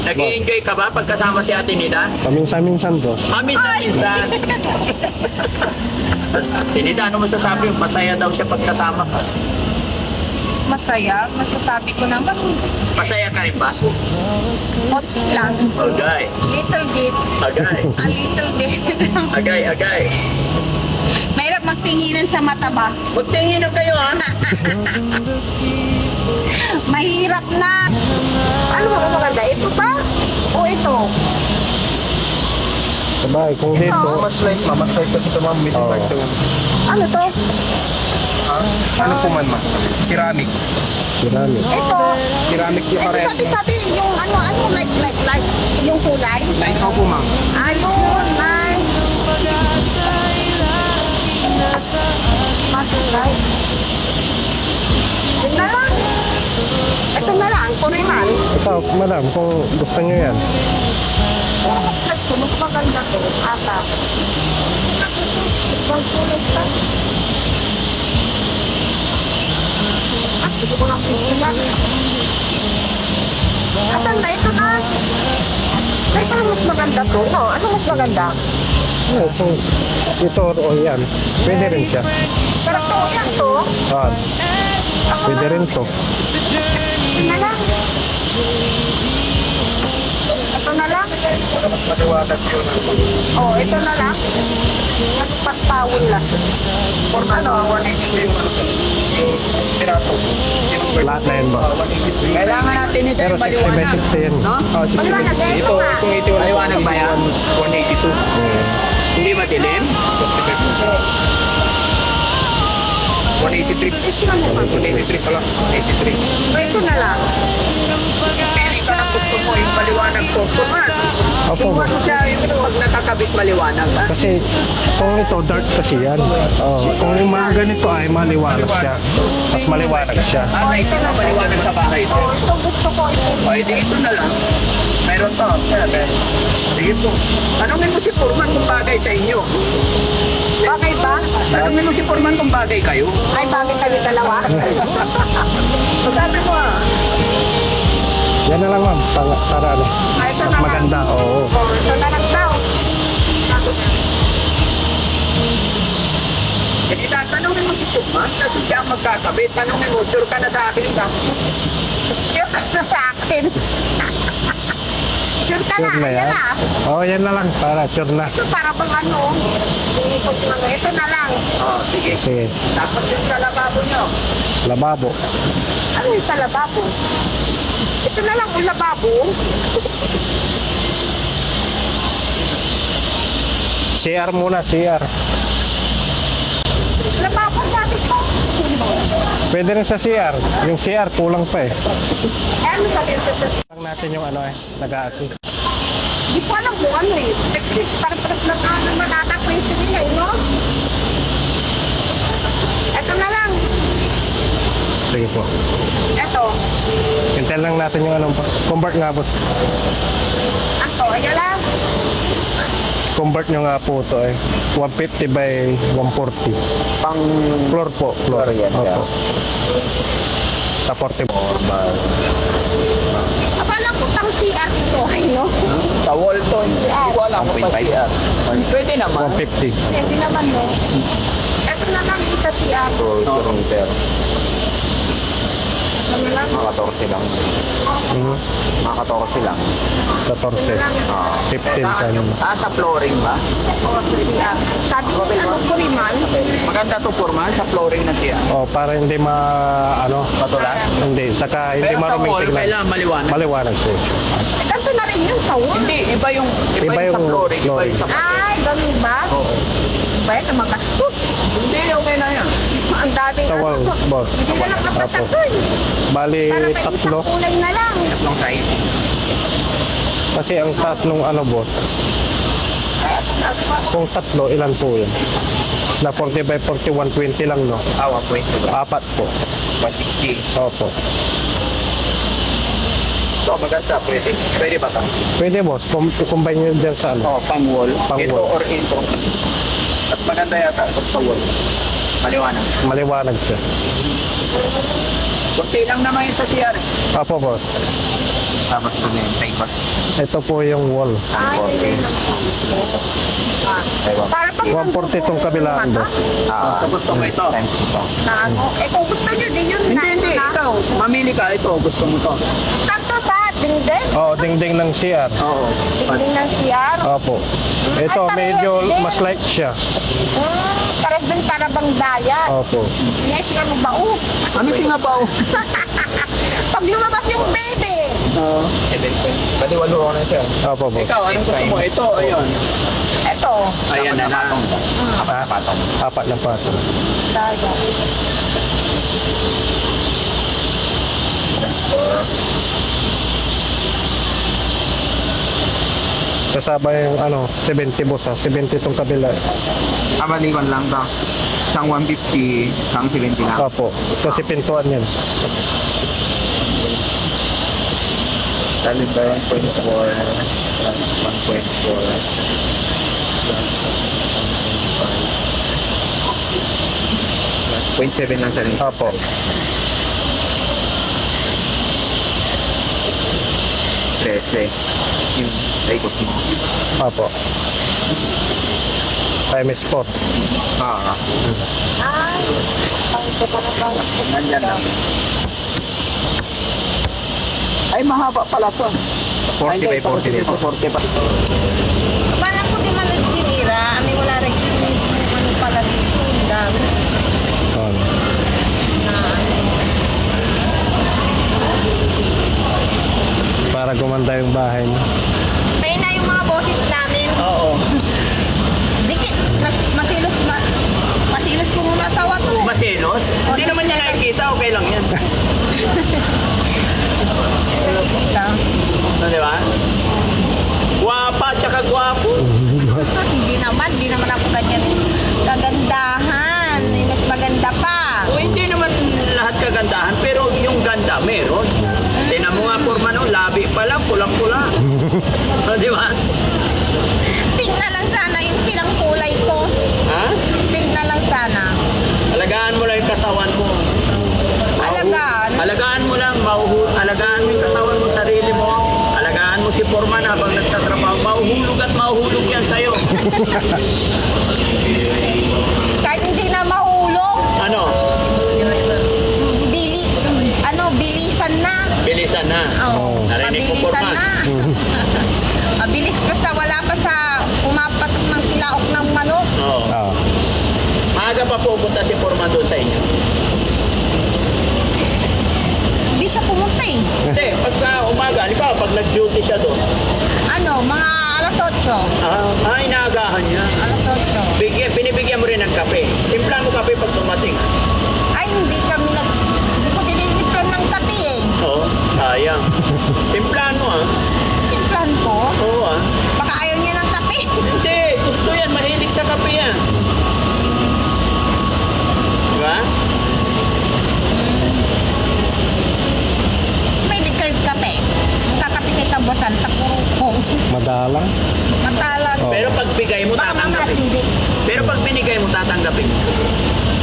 Nag-i-enjoy ka ba pagkasama si Ate Nida? Paminsan-minsan, boss. Minsan-minsan. Nida, ano masasabi mo? Masaya daw siya pagkasama ka. Masaya, masasabi ko naman, Masaya ka rin ba? konti lang. Agay. Little bit. Agay. A little bit. Agay. Mahirap magtinginan sa mata ba? Magtingin na kayo, ha? Mahirap na. Ano ba maganda? Ito ba? O ito? Sabay, kung dito, Mas like kasi ito ma'am, Oo. Ano to? Ano po man ma? Ceramic. sirami. Ito. Ceramic yung Ito pares. sabi yung ano, like, yung kulay. Like po ma'am. Ayun, ay. Mas like. Yun na lang. Ito na lang, kuriman. Ito, madam, kung gusto nyo yan. Ito, mas maganda to. Ata. Ibang kulay pa. Hindi ko lang pila. Asan na ito na? Ay, parang mas maganda to, no? Ano mas maganda? Oh, kung ito o yan, pwede rin siya. Pero to, yan to. Ah, pwede rin to. Ito na lang. Ito na lang. Mas maliwanag yun. Oh, ito na lang. Nagpatawon lang. For ano? Piraso. Lahat na yan ba? Kailangan natin ito Pero yung 60 by maliwanag. 60 yan. No? Maliwanag eh, ito nga. Kung 81 Maliwanag ba yan? 182. Hindi madilim? 183. 183 pala. 183. O, ito na lang. Pili ka na gusto mo yung maliwanag ko. Kuman. Opo, Kung ano siya yung pag nakakabit maliwanag. Ha? kasi kung ito dark kasi yan. Oh, kung yung mga ganito ay maliwanag siya. Mas maliwanag siya. Ito na maliwanag sa bahay. Oh, ito gusto ko. Ito. O, edi ito na lang. Meron to. Sige po. Tanungin mo si Purman kung bagay sa inyo. Bagay ba? Tanungin mo si Purman kung bagay kayo. Ay, bagay kami dalawa. Sabi mo Yan na lang ma'am, para ano. Ay, ito Mas na lang. maganda, oo. Oh, ito na lang daw. Hindi tatanungin mo si Purman kasi siya ang magkakabit. Tanungin mo, sure ka na sa akin ka. Sure ka na sa akin. Sure ka na. Sure na Yan yan? na. Oo, yan na lang, para sure na. Ito para bang ano. Ito na lang. Oh, sige. Sige, Tapos yung sa lababo nyo. lababo. Ano yung sa lababo? Ito na lang yung lababo. CR muna, CR. Lababo sabi ko. Pwede rin sa CR. Yung CR, kulang pa eh. Eh, ano sabi ko sa Lang natin yung ano eh, nag-a-assist. Di ko alam kung ano eh. Parang na ano matatakwensyo nila eh, no? Ito na lang. Sige po. Ito. Hintayin lang natin yung ano, convert nga boss. Ako, ayan lang. Convert nyo nga po ito eh. 150 by 140. Pang Floor po, floor. Floor yan, Opo. yeah. Sa 40 po. Akala ko pang CR ito, ay no? sa wall to. Hindi ko alam kung pa siya. Pwede naman. 150. Hindi naman, no? Ito na lang yung sa CR. Router. Ito na lang. Mga 14 lang. Mhm. Mga 14 lang. 14. 15 kanina. Sa flooring ba? Ito sa CR. Sabi ni ano ko rin man. Maganda to Purman sa flooring na siya. Oh, para hindi ano, Matulas. hindi, saka hindi Pero sa maruming wall, tignan. kailangan maliwanag. Maliwanag po. Ganito na rin yun sa wall. Hindi, iba yung Iba sa yung flooring. Iba flooring. yung sa Ay, ganun ba? Oo. Ba yan, ang magastos. Hindi, okay na yan. Ang daming Sa wall, boss. Hindi na lang kapasag Opo. doon. Bali, Para may tatlo. isang kulay na lang. Tatlong side. Kasi ang taas nung ano, boss. Kung tatlo, ilan po yun? Na 40 by 40, 120 lang, no? Awa, pwede ba? Apat po. 160. Opo. So, maganda, pwede. Pwede ba ito? Pwede, boss. Combine nyo dyan sa ano. Oh, pang wall. Pang Ito wall. or ito. At maganda yata ito sa wall. Maliwanag. Maliwanag siya. Kunti lang naman yung sa CR. Opo, boss. Tapos ito yung paper. Ito po yung wall. Ay, yun lang po. Para pag 140 itong kabilaan, boss. So, gusto mo ito? Times ito. Na ano? Eh kung gusto nyo din yun na. Hindi. Ikaw, mamili ka. Ito, gusto mo to. Sakto sa dingding. Oo, dingding ng CR. Oo. Dingding ng CR. Opo. Ito, Ay, medyo parehas din. mas light siya. Pares din para bang dayat. Opo. Yes, nga mo ba? Ano nga ba? Pag lumabas yung baby. Oo. Pwede walo ako na siya. Opo, boss. Ikaw, anong gusto mo? Ito, ayun. Eto. Ayan na na. Patong. Apat na pato. Dayat. Kasama yung 70 boss 70 itong kabila. Abaliwan lang daw. Isang 150, isang 70 lang. Opo. Kasi pintuan yan. Talib ba 1.4, 0.7 lang sa rin. Opo. Yung ikot mo. Opo. Times 4. Ay. Ay, ito pa na pala. Nandyan lang. Ay, mahaba pala to. 40 by 40 dito. 40 pa. Parang ko di man nagkinira. Ami wala rin mismo ano pala dito. Ang dami. Na Para gumanda yung bahay niyo. Ayun na yung mga boses namin. Oo. Dikit. Masilos ko muna asawa to. Maselos? Hindi naman niya nakikita. Okay lang yan. Dikita. Di ba? Guwapa tsaka guwapo. Hindi naman ako ganyan. Kagandahan. Mas maganda pa. O hindi naman lahat kagandahan, pero yung ganda meron. Tinan mo nga, Porma, no, labi pa lang, pulang-pula. Di ba? Pink na lang sana yung pinangkulay ko. Ha? Pink na lang sana. Alagaan mo lang yung katawan mo. Alagaan? Alagaan mo lang, alagaan mo yung katawan mo, sarili mo. Alagaan mo si Porman habang nagtatrabaho. Mahuhulog at mahuhulog yan sa'yo. Kahit hindi na mahulog. Ano? Bilisan na. Bilisan na. Oo. Narinig mo, Mabilisan Porman. na. Mabilis basta wala pa sa pumapatok ng tilaok ng manok. Oo. Ah. Maaga pa pupunta si Porman doon sa inyo. Hindi siya pumunta eh. Hindi, pagka umaga, halimbawa, pag nag-duty siya doon, Mga alas 8. inaagahan niya. Alas 8. Binibigyan mo rin ng kape. Timpla mo kape pag dumating. Ay, hindi ko tinitimplan ng kape eh. Oo, sayang. Timplaan mo Timplan ko. Oo Baka ayaw niya ng kape. Hindi, gusto yan. Mahilig sa kape yan. Diba? Mahilig kayo kape. Kakape kay kabasan, tapurukong. Madalang. Matalag. Oo. Pero pag bigay mo, Baka mamaya tatanggapin. sidik. Pero pag binigay mo, tatanggapin.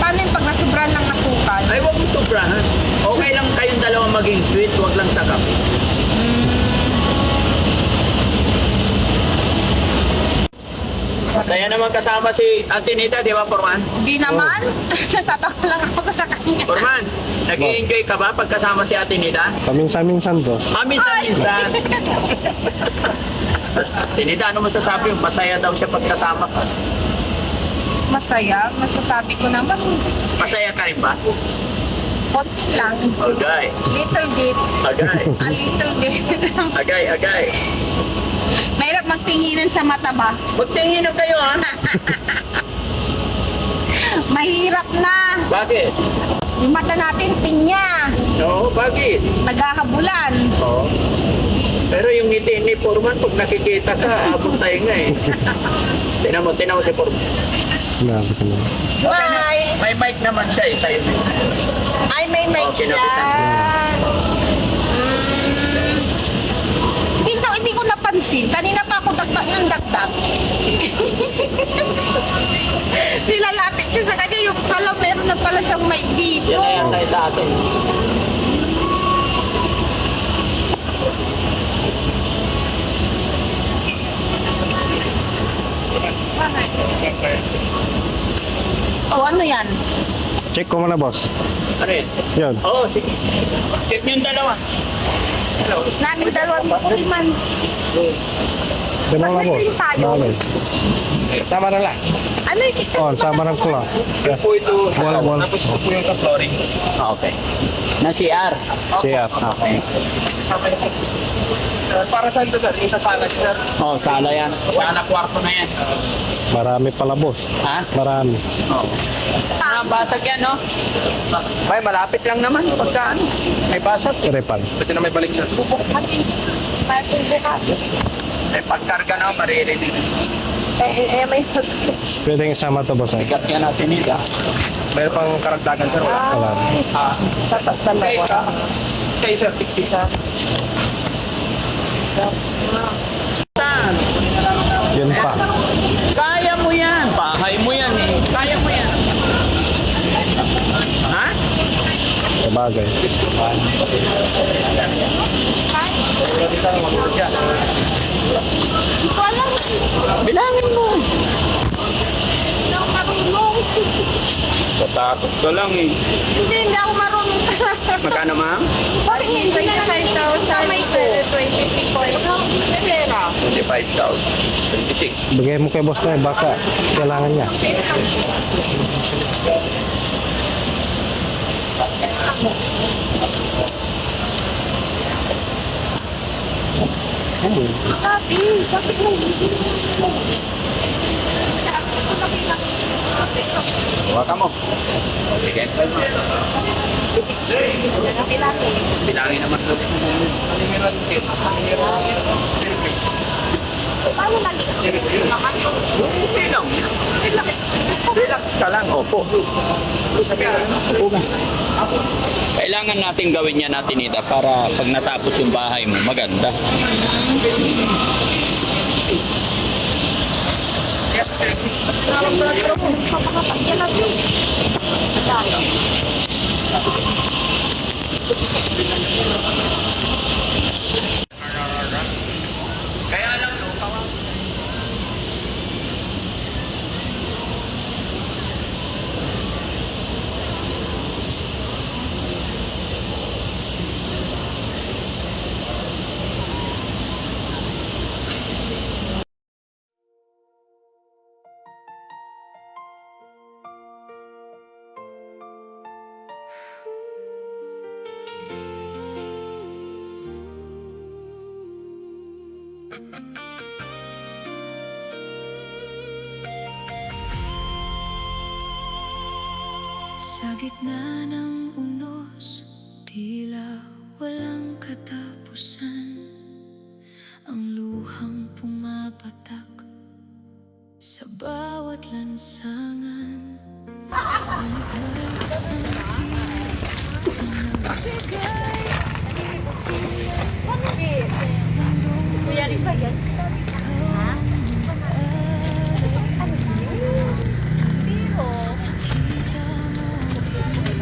Paano yung pag nasubran ng asukal? Ay, huwag mo sobrahan. Okay lang kayong dalawa maging sweet, huwag lang sa kape. Masaya naman kasama si Ate Nita, di ba, Porman? Hindi naman. Natatawa lang ako sa kanya. Porman, nag-i-enjoy ka ba pag kasama si Ate Nita? Paminsan-minsan, boss. Minsan-minsan. Tinita, ano masasabi mo? Masaya daw siya pagkasama ka. Masaya. Masasabi ko naman, Masaya ka rin ba? konti lang. Agay. Little bit. Agay. A little bit. Agay, agay. Mahirap magtinginan sa mata ba? Magtingin na kayo, ha? Mahirap na. Bakit? Yung mata natin, pinya. No, bakit? Naghahabulan. Oo. Pero yung ngiti ni Foreman, pag nakikita ka, abot tayo nga eh. Tinan mo si Foreman. Grabe ka na. Smile. May mic naman siya eh, sa'yo. Ay, may mic Okay, siya. nabitan. Hindi ko napansin. Kanina pa ako dagdag ng dagdag. Nilalapit ko sa kanya. Yung pala, meron na pala siyang mic dito. Yan na yan tayo sa atin. yan? Check ko muna, boss. Ano yun? Yun. Oo, sige. Check nyo yung dalawa. Namin dalawang man. Ganun na, boss. Bagay. Tama na lang. Ano yung kita? Oh, sama ng pula. Yung po ito sa Wal. Tapos ito po yung sa flooring. Okay. Na CR. Siya. Okay. Para saan to, sir? Yung sa sala, sir? Oh, sala yan. Sala kwarto na yan. Marami pala, boss. Ha? Marami. Oo. Basag yan, no? Bay, malapit lang naman. Pagka ano, may basag. Repan. Pwede na may balik, sir. May pagkarga na, maririnig. May host. Pwedeng isama to, boss. Eh. Bigat yan natin nila. Mayroon pang karagdagan, sir. Wala. Wala. Dapat dalawa. Say, sir, 60. Yun pa. Kaya mo yan. Bahay mo yan eh. Kaya mo yan. Ha? Sa bagay. Hindi ko alam si. Bilangin mo. Hindi ako marunong. Tatakot ka lang eh. Hindi ako marunong talaga. Magkano, ma'am? Bakit hindi na nagtinig yung kamay ko? 20 pera. 25,000. 26. Bigay mo kay boss na, baka kailangan niya. Sabi, bakit mo hindi mo? Huwag mo. Sige. Bilangin naman ito. Paano lagi? Okay lang. Relax ka lang. Opo. Kailangan natin gawin yan natin ito para pag natapos yung bahay mo, maganda. Papakapagyan na si. Kaya lang, no, Sa gitna ng unos, tila walang katapusan. Ang luhang pumapatak sa bawat lansangan. Ngunit may isang tinig na nagbigay ng kulay sa mundong maliit. Ikaw ang nag-alay.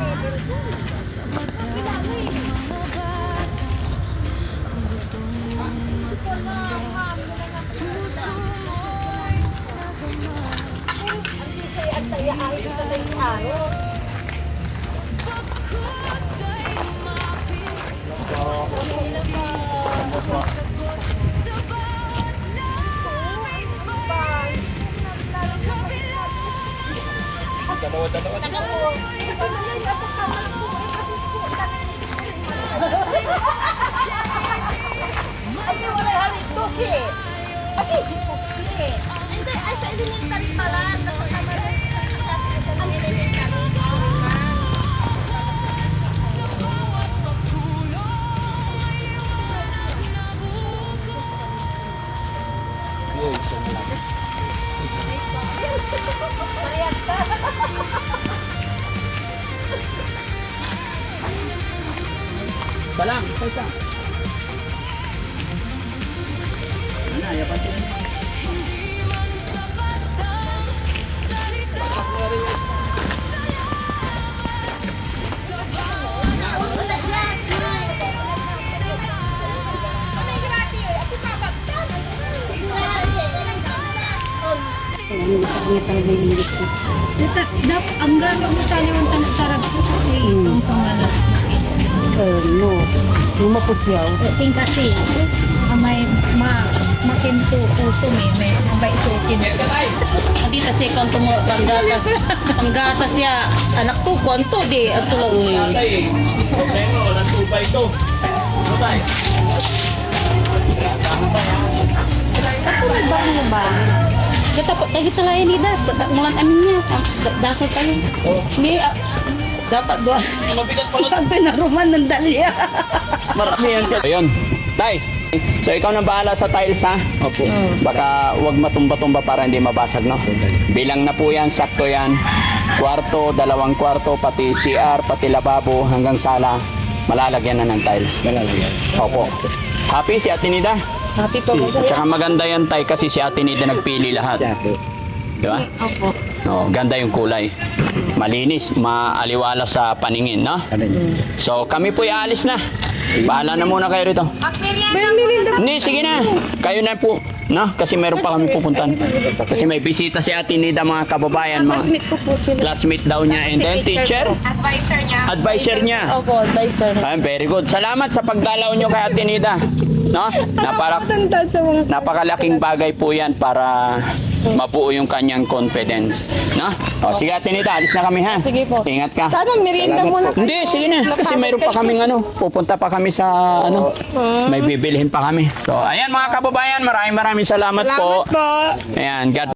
Nakita mo sa mata ng mga bata ang butong ng matanda. Sa puso mo'y nadama. Pagkusay lumapit sa pagsipihan ang sagot sa bawat naming bay. Sa kabila Ay, wala halit to si. Ay, hindi, ay sa elementary pala. Ang elementary. sa bawat pagkulong ay liwanag na buko. Salam, isa. Ano, yapan sila. Hindi man sapat ang salita. Sa bawat Yung isa niya talaga yung lilit ko. Ang gano'n mo sa yung sarap ko kasi itong pangalan. No. Yung maputyaw. Ting kasi, may makinso puso may mabait sukin. Hindi kasi kung tumo panggatas ya anak ko konto di ato lang yun. Tay, problema, walang tubay ito. Tay. Kita kita lain ni dah mulan aminnya dasar tayo. Ni dapat dua. Mabigat pala. Pag pinaruman ng dalya. Marami yan. Ayun. Tay, so ikaw na bahala sa tiles ha? Opo. Baka wag matumba-tumba para hindi mabasag, no? Bilang na po yan, sakto yan. Kwarto, 2 kwarto, pati CR, pati lababo, hanggang sala. Malalagyan na ng tiles. Malalagyan. Opo. Happy si Ate Nida? Happy po ko At saka maganda yan, Tay, kasi si Ate Nida nagpili lahat. Di ba? Opo. Oh, ganda yung kulay. Malinis, maaliwala sa paningin, no? So, kami po'y aalis na. Bahala na muna kayo rito. Hindi, sige na. Kayo na po. No? Kasi meron pa kami pupuntan. Kasi may bisita si Ate Nida, mga kababayan. Classmate ko po sila. Classmate daw niya. And then, teacher? Advisor niya. Advisor niya. Opo, advisor. Ay, very good. Salamat sa pagdalaw nyo kay Ate Nida. No? Napakalaking bagay po yan para mabuo yung kanyang confidence. No? O, sige Ate Nida, alis na kami ha. Sige po. Ingat ka. Sana merienda muna. Hindi, sige na. Kasi mayroon pa kaming pupunta pa kami sa may bibilihin pa kami. So, ayan mga kababayan, maraming salamat po. Ayan, God